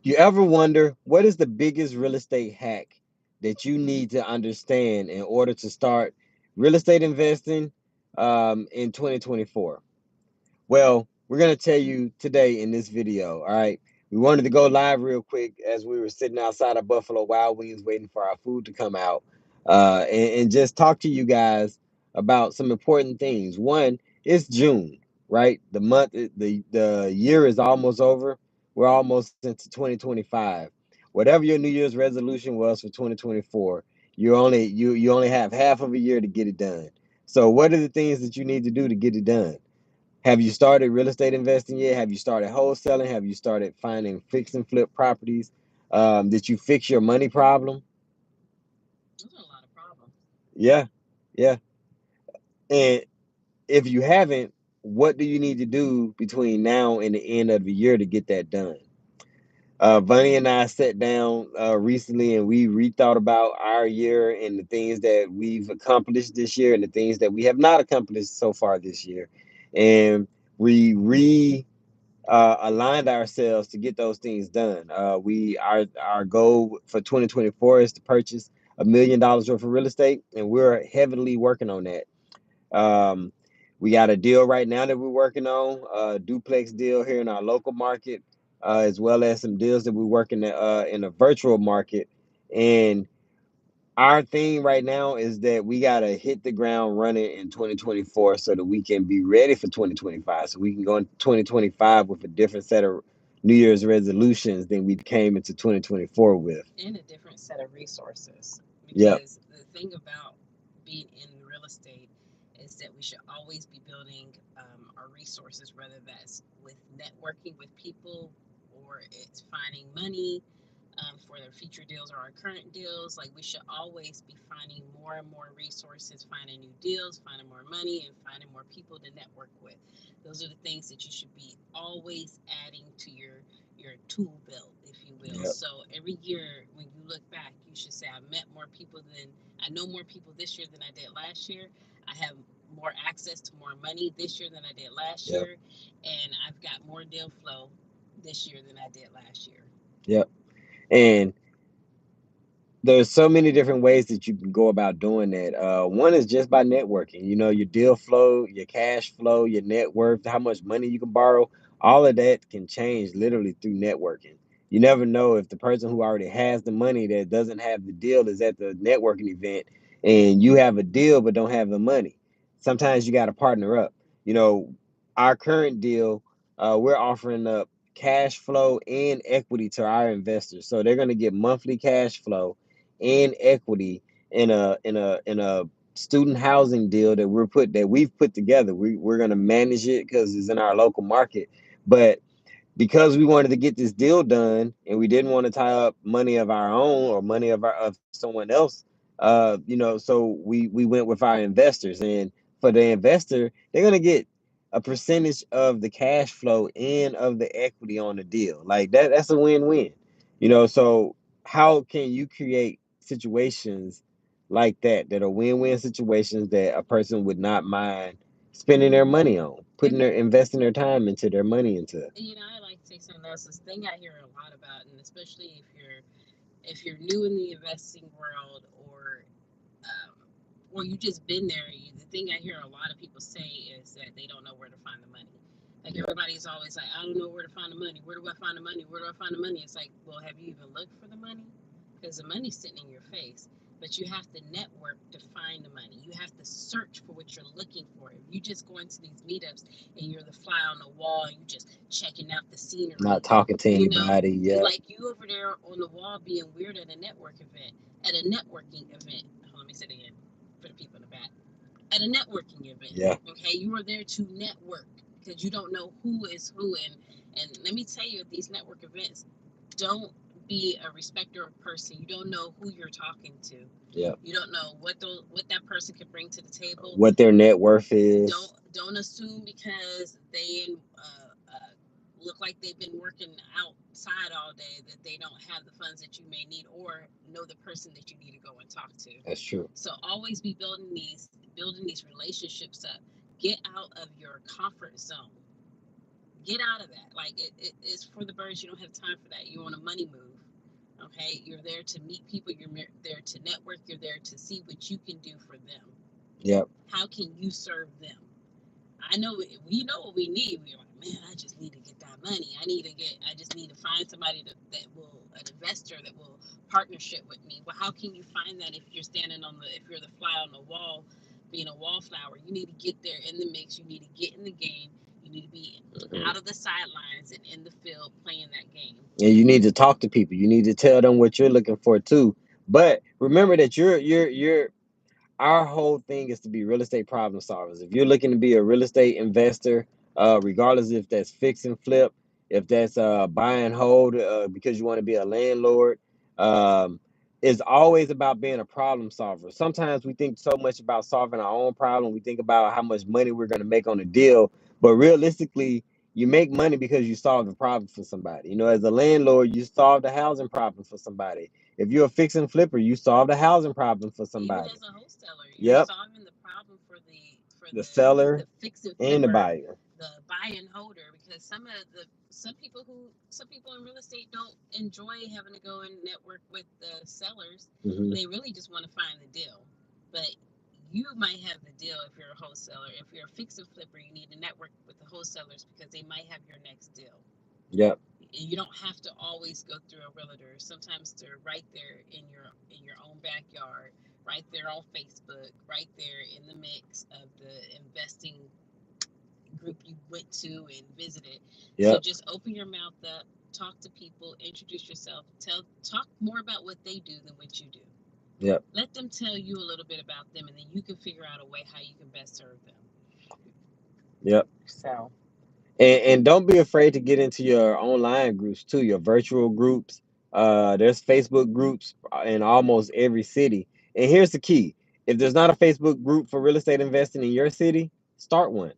You ever wonder what is the biggest real estate hack that you need to understand in order to start real estate investing in 2024? Well, we're going to tell you today in this video. All right. We wanted to go live real quick as we were sitting outside of Buffalo Wild Wings waiting for our food to come out, and just talk to you guys about some important things. One, it's June, right? The year is almost over. We're almost into 2025. Whatever your New Year's resolution was for 2024, you only have half of a year to get it done. So what are the things that you need to do to get it done? Have you started real estate investing yet? Have you started wholesaling? Have you started finding fix and flip properties? Did you fix your money problem? Those are a lot of problems. Yeah, yeah. And if you haven't, what do you need to do between now and the end of the year to get that done? Bunny and I sat down recently and we rethought about our year and the things that we've accomplished this year and the things that we have not accomplished so far this year. And we aligned ourselves to get those things done. Our goal for 2024 is to purchase $1 million worth of real estate, and we're heavily working on that. Um, we got a deal right now that we're working on, a duplex deal here in our local market, as well as some deals that we're working in a virtual market. And our thing right now is that we got to hit the ground running in 2024 so that we can be ready for 2025. So we can go into 2025 with a different set of New Year's resolutions than we came into 2024 with. And a different set of resources. Yep. Because the thing about being in real estate is that we should always be building our resources, whether that's with networking with people or it's finding money for their future deals or our current deals. Like we should always be finding more and more resources, finding new deals, finding more money, and finding more people to network with. Those are the things that you should be always adding to your tool belt, if you will. Yep. So every year when you look back, you should say, I know more people this year than I did last year. I have more access to more money this year than I did last Yep. year, and I've got more deal flow this year than I did last year. Yep. And there's so many different ways that you can go about doing that. One is just by networking. You know, your deal flow, your cash flow, your net worth, how much money you can borrow. All of that can change literally through networking. You never know if the person who already has the money that doesn't have the deal is at the networking event, and you have a deal but don't have the money. Sometimes you got to partner up. You know, our current deal, we're offering up cash flow and equity to our investors, so they're going to get monthly cash flow and equity in a student housing deal that we've put together. We're gonna manage it because it's in our local market, but because we wanted to get this deal done and we didn't want to tie up money of our own or money of someone else, so we went with our investors, and for the investor, they're gonna get a percentage of the cash flow and of the equity on the deal. Like that's a win-win. So how can you create situations like that are win-win situations that a person would not mind spending their money on, And investing their time into, their money into? I like to say something else. This thing I hear a lot about, and especially if you're new in the investing world, um, or you just been there, the thing I hear a lot of people say is that they don't know where to find the money. Like Yeah. everybody's always like, I don't know where to find the money. Where do I find the money? Where do I find the money? It's like, well, have you even looked for the money? Because the money's sitting in your face. But you have to network to find the money. You have to search for what you're looking for. If you just go into these meetups and you're the fly on the wall and you just checking out the Not scenery, talking to you know, anybody. Yeah. like you over there on the wall being weird at a network event, at a networking event. Let me say it again for the people in the back. At a networking event, Yeah. okay, you are there to network because you don't know who is who. And let me tell you, at these network events, don't be a respecter of person. You don't know who you're talking to. Yeah. You don't know what that person can bring to the table. What their net worth is. Don't assume because they look like they've been working outside all day that they don't have the funds that you may need or know the person that you need to go and talk to. That's true. So always be building these relationships up. Get out of your comfort zone. Get out of that. Like it's for the birds. You don't have time for that. You're on a money move. Okay, you're there to meet people. You're there to network. You're there to see what you can do for them. Yep. How can you serve them? I know we know what we need. We're like, man, I just need to get that money. I just need to find somebody an investor that will partnership with me. Well, how can you find that if you're if you're the fly on the wall, being a wallflower? You need to get there in the mix. You need to get in the game. You need to be out of the sidelines and in the field playing that game. And you need to talk to people. You need to tell them what you're looking for too. But remember that you're our whole thing is to be real estate problem solvers. If you're looking to be a real estate investor, regardless if that's fix and flip, if that's buy and hold because you want to be a landlord, um, it's always about being a problem solver. Sometimes we think so much about solving our own problem. We think about how much money we're going to make on a deal, but realistically, you make money because you solve a problem for somebody. You know, as a landlord, you solve the housing problem for somebody. If you're a fix and flipper, you solve the housing problem for Even somebody. as a wholesaler, you're Yep, solving the problem for the seller the fix and and the flipper, buyer. the buy and holder, because some people in real estate don't enjoy having to go and network with the sellers. Hmm. They really just want to find the deal. But you might have the deal if you're a wholesaler. If you're a fix and flipper, you need to network with the wholesalers because they might have your next deal. Yep. You don't have to always go through a realtor. Sometimes they're right there in your own backyard, right there on Facebook, right there in the mix of the investing group you went to and visited. So Yep. just open your mouth up, talk to people, introduce yourself, talk more about what they do than what you do. Yep. Let them tell you a little bit about them, and then you can figure out a way how you can best serve them. Yep. So And don't be afraid to get into your online groups too, your virtual groups. There's Facebook groups in almost every city. And here's the key: if there's not a Facebook group for real estate investing in your city, start one.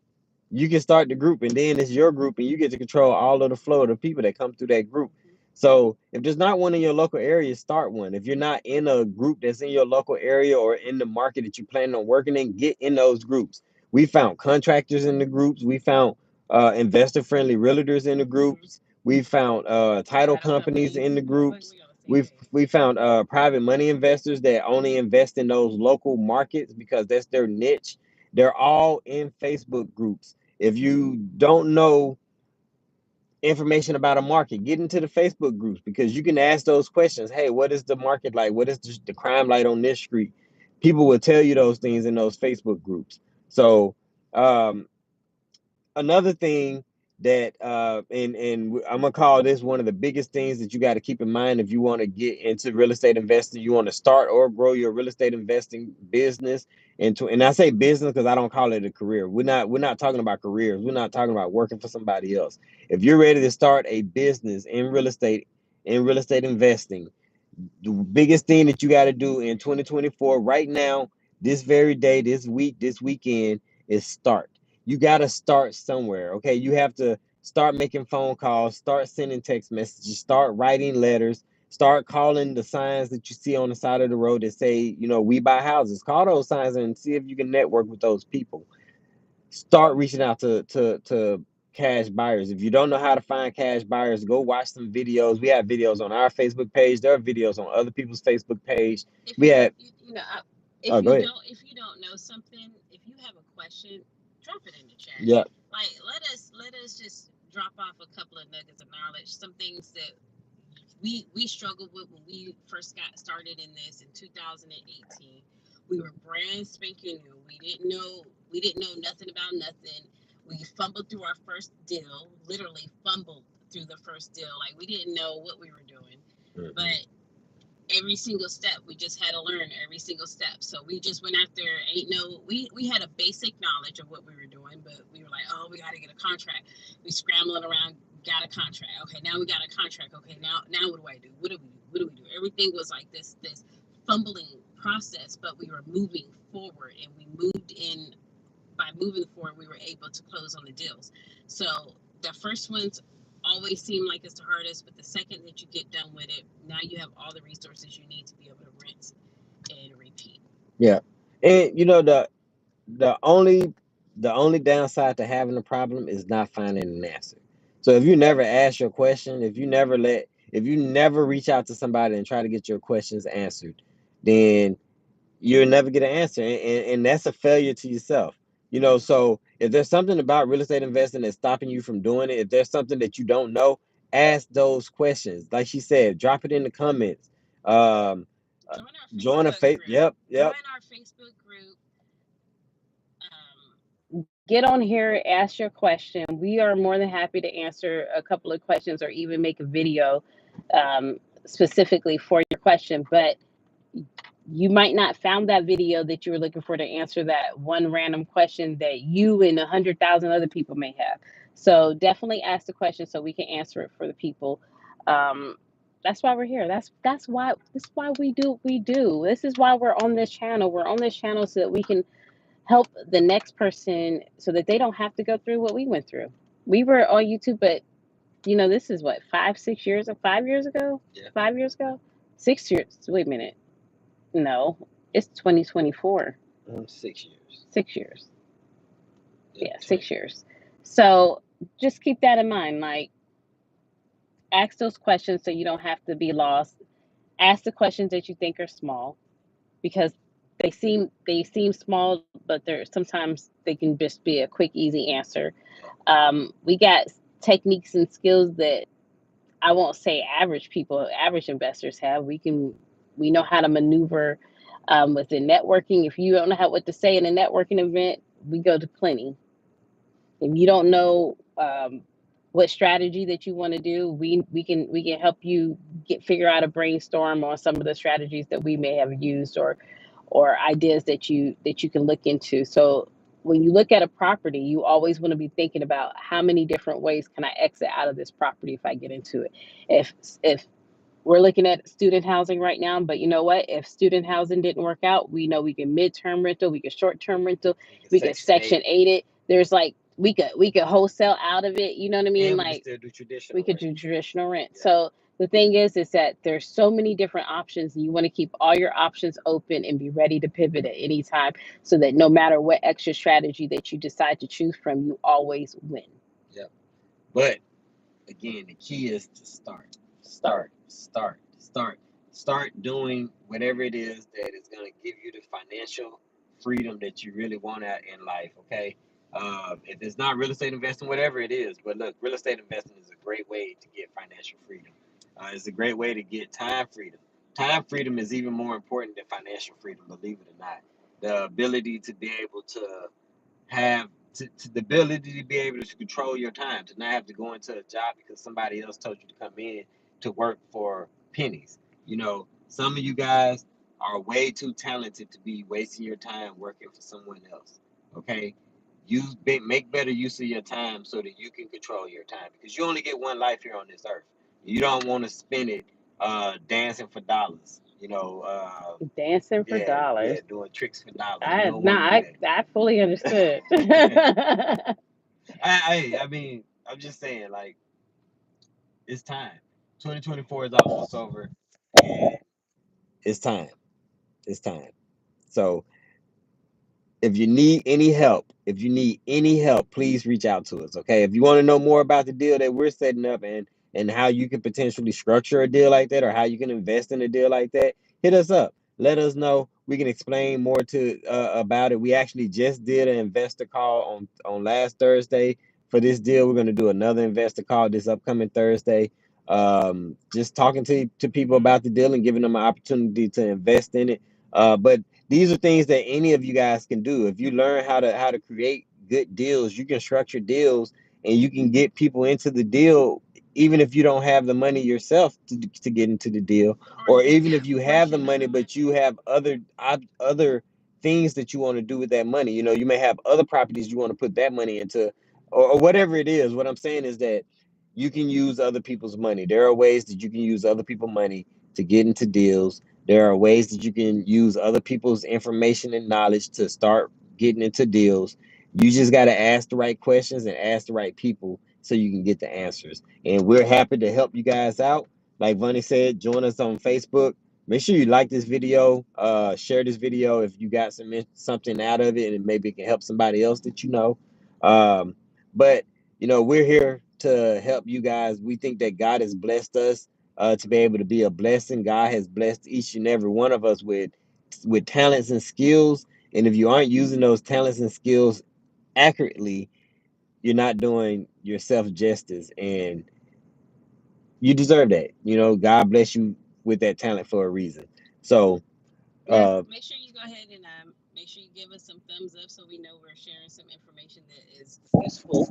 You can start the group, and then it's your group, and you get to control all of the flow of the people that come through that group. So if there's not one in your local area, start one. If you're not in a group that's in your local area or in the market that you plan on working in, get in those groups. We found contractors in the groups. We found investor friendly realtors in the groups. We found title companies in the groups. We found private money investors that only invest in those local markets because that's their niche. They're all in Facebook groups. If you don't know information about a market, get into the Facebook groups because you can ask those questions. Hey, what is the market like? What is the crime like on this street? People will tell you those things in those Facebook groups. So um, another thing that and I'm gonna call this one of the biggest things that you got to keep in mind if you want to get into real estate investing, you want to start or grow your real estate investing business into, and I say business because I don't call it a career. We're not talking about careers. We're not talking about working for somebody else. If you're ready to start a business in real estate investing, the biggest thing that you got to do in 2024 right now, this very day, this week, this weekend, is start. You got to start somewhere. Okay, you have to start making phone calls, start sending text messages, start writing letters, start calling the signs that you see on the side of the road that say, we buy houses. Call those signs and see if you can network with those people. Start reaching out to cash buyers. If you don't know how to find cash buyers, go watch some videos. We have videos on our Facebook page. There are videos on other people's Facebook page. if We you have. you know Oh, go ahead. if you don't know something, if you have a question, drop it in the chat. Yeah. Like let us just drop off a couple of nuggets of knowledge, some things that we struggled with when we first got started in this in 2018. We were brand spanking new. We didn't know nothing about nothing. We fumbled through our first deal, literally fumbled through the first deal. Like we didn't know what we were doing. Mhm. But every single step we just had to learn every single step. So we just went after we had a basic knowledge of what we were doing, but we were like, oh, we got to get a contract. We scrambling around, got a contract. Okay, now we got a contract. Okay, now what do I do? What do we do? What do we do? Everything was like this fumbling process, but we were moving forward, and we moved in. By moving forward, we were able to close on the deals. So the first ones always seem like it's the hardest, but the second that you get done with it, now you have all the resources you need to be able to rinse and repeat. Yeah. And the only downside to having a problem is not finding an answer. So if you never ask your question, if you never reach out to somebody and try to get your questions answered, then you'll never get an answer. And that's a failure to yourself. So if there's something about real estate investing that's stopping you from doing it, if there's something that you don't know, ask those questions. Like she said, drop it in the comments. Um, Join our join a Facebook face. group. Yep, Join yep. our Facebook group. Get on here, ask your question. We are more than happy to answer a couple of questions or even make a video specifically for your question. But you might not found that video that you were looking for to answer that one random question that you and 100,000 other people may have. So definitely ask the question so we can answer it for the people. Um, that's why we're here. That's why we do what we do. This is why we're on this channel. We're on this channel so that we can help the next person so that they don't have to go through what we went through. We were on YouTube, but this is what 5 years ago. Yeah. 5 years ago, 6 years. Wait a minute. No, it's 2024. 6 years. 6 years. Yep, Yeah, 6 years. So just keep that in mind. Like, ask those questions so you don't have to be lost. Ask the questions that you think are small because they seem small, but they're sometimes they can just be a quick, easy answer. We got techniques and skills that I won't say average investors have. We know how to maneuver within networking. If you don't know what to say in a networking event, we go to plenty. If you don't know what strategy that you want to do, we can help you figure out a brainstorm on some of the strategies that we may have used or ideas that you can look into. So when you look at a property, you always want to be thinking about how many different ways can I exit out of this property if I get into it. If we're looking at student housing right now, but you know what? If student housing didn't work out, we know we can midterm rental, we can short term rental, we can section 8 it. There's like we could wholesale out of it. You know what I mean? And we can Like still do traditional we could rent. do traditional rent. Yeah. So the thing is that there's so many different options, and you want to keep all your options open and be ready to pivot at any time, so that no matter what extra strategy that you decide to choose from, you always win. Yep. But again, the key is to start doing whatever it is that is going to give you the financial freedom that you really want out in life. Okay. If it's not real estate investing, whatever it is, but look, real estate investing is a great way to get financial freedom. It's a great way to get time freedom. Time freedom is even more important than financial freedom, believe it or not. The ability to be able to have to the ability to be able to control your time, to not have to go into a job because somebody else told you to come in to work for pennies. Some of you guys are way too talented to be wasting your time working for someone else. Okay, make better use of your time so that you can control your time because you only get one life here on this earth. You don't want to spend it dancing for dollars. Dancing for Yeah, dollars. doing tricks for dollars. You I don't no, want to do I fully understood. that. I mean, I'm just saying, like, it's time. 2024 is almost over, and it's time. It's time. So, if you need any help, please reach out to us. Okay. If you want to know more about the deal that we're setting up and how you can potentially structure a deal like that or how you can invest in a deal like that, hit us up. Let us know. We can explain more to about it. We actually just did an investor call on last Thursday for this deal. We're going to do another investor call this upcoming Thursday. Just talking to people about the deal and giving them an opportunity to invest in it. But these are things that any of you guys can do. If you learn how to create good deals, you can structure deals and you can get people into the deal even if you don't have the money yourself to get into the deal, or even if you have the money but you have other things that you want to do with that money. You may have other properties you want to put that money into, or whatever it is. What I'm saying is that you can use other people's money. There are ways that you can use other people's money to get into deals. There are ways that you can use other people's information and knowledge to start getting into deals. You just got to ask the right questions and ask the right people so you can get the answers. And we're happy to help you guys out. Like Vonnie said, join us on Facebook. Make sure you like this video, share this video if you got something out of it and maybe it can help somebody else that you know. But we're here to help you guys. We think that God has blessed us to be able to be a blessing. God has blessed each and every one of us with talents and skills. And if you aren't using those talents and skills accurately, you're not doing yourself justice. And you deserve that. You know, God bless you with that talent for a reason. So, Yeah, uh, make sure you go ahead and make sure you give us some thumbs up so we know we're sharing some information that is useful.